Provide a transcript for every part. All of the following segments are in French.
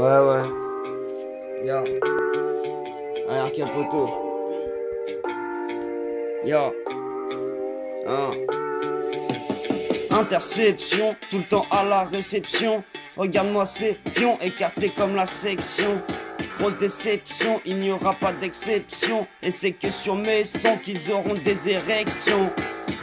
Ouais, ouais. Yo. Allez, Capoto. Yo. Hein. Interception, tout le temps à la réception. Regarde-moi ces pions écartés comme la section. Grosse déception, il n'y aura pas d'exception. Et c'est que sur mes sons qu'ils auront des érections.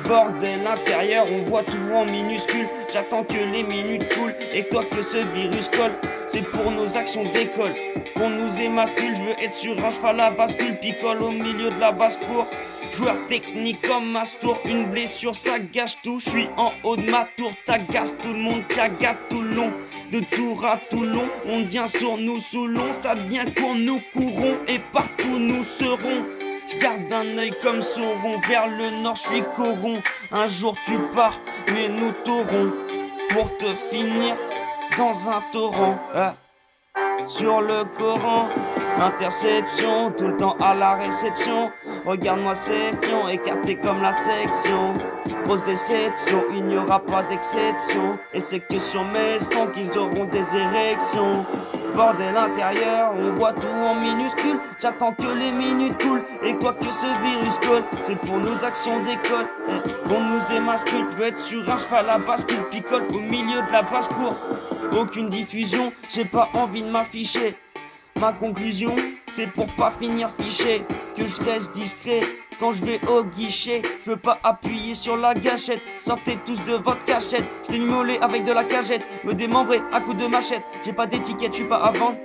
Bordel intérieur, on voit tout en minuscule. J'attends que les minutes coulent et toi que ce virus colle. C'est pour nos actions d'école qu'on nous émascule. Je veux être sur un cheval à bascule, picole au milieu de la basse-cour. Joueur technique comme Mastour, une blessure ça gâche tout. Je suis en haut de ma tour, t'agaces tout le monde, t'agaces tout le long. De Tours à Toulon, on vient sur nous sous long. Ça devient qu'on nous courons et partout nous serons. Je garde un œil comme Sauron, vers le nord je suis coron. Un jour tu pars, mais nous t'aurons pour te finir dans un torrent. Sur le Coran, interception, tout le temps à la réception. Regarde-moi ces fions, écartés comme la section. Grosse déception, il n'y aura pas d'exception. Et c'est que sur mes sons qu'ils auront des érections. Bordel intérieur, on voit tout en minuscule. J'attends que les minutes coulent et toi que ce virus colle. C'est pour nos actions d'école qu'on nous émascule. Je veux être sur un cheval à bascule, picole au milieu de la basse-cour. Aucune diffusion, j'ai pas envie de m'afficher. Ma conclusion, c'est pour pas finir fiché que je reste discret quand je vais au guichet. Je veux pas appuyer sur la gâchette. Sortez tous de votre cachette. Je vais m'immoler avec de la cagette, me démembrer à coups de machette. J'ai pas d'étiquette, je suis pas à vendre,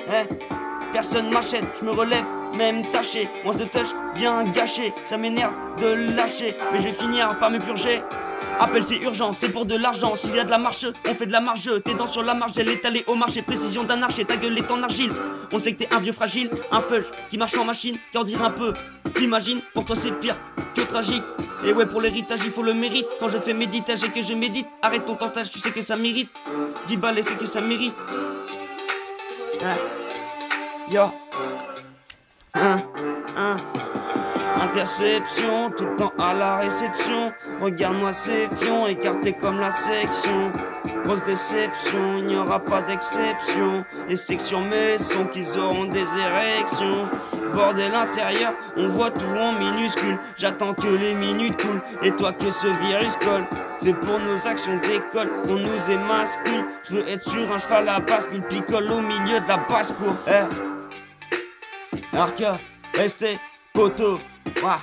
personne m'achète, je me relève, même taché. Mange de touch, bien gâché. Ça m'énerve de lâcher, mais je vais finir par me purger. Appel c'est urgent, c'est pour de l'argent. S'il y a de la marche, on fait de la marge. Tes dents sur la marge, elle est allée au marché. Précision d'un archer, ta gueule est en argile. On sait que t'es un vieux fragile, un fudge qui marche en machine, qui en dirait un peu. T'imagines, pour toi c'est pire que tragique. Et ouais, pour l'héritage il faut le mérite. Quand je fais méditage et que je médite, arrête ton tentage, tu sais que ça mérite. 10 balles et c'est que ça mérite. Yo. Interception, tout le temps à la réception. Regarde-moi ces fions, écartés comme la section. Grosse déception, il n'y aura pas d'exception. Et c'est que sur mes sons qu'ils auront des érections. Bordel intérieur, on voit tout en minuscule. J'attends que les minutes coulent et toi que ce virus colle. C'est pour nos actions d'école qu'on nous émascule. Je veux être sur un cheval à bascule, picole au milieu de la basse-cour. Arca, restez, poteau. Ouah.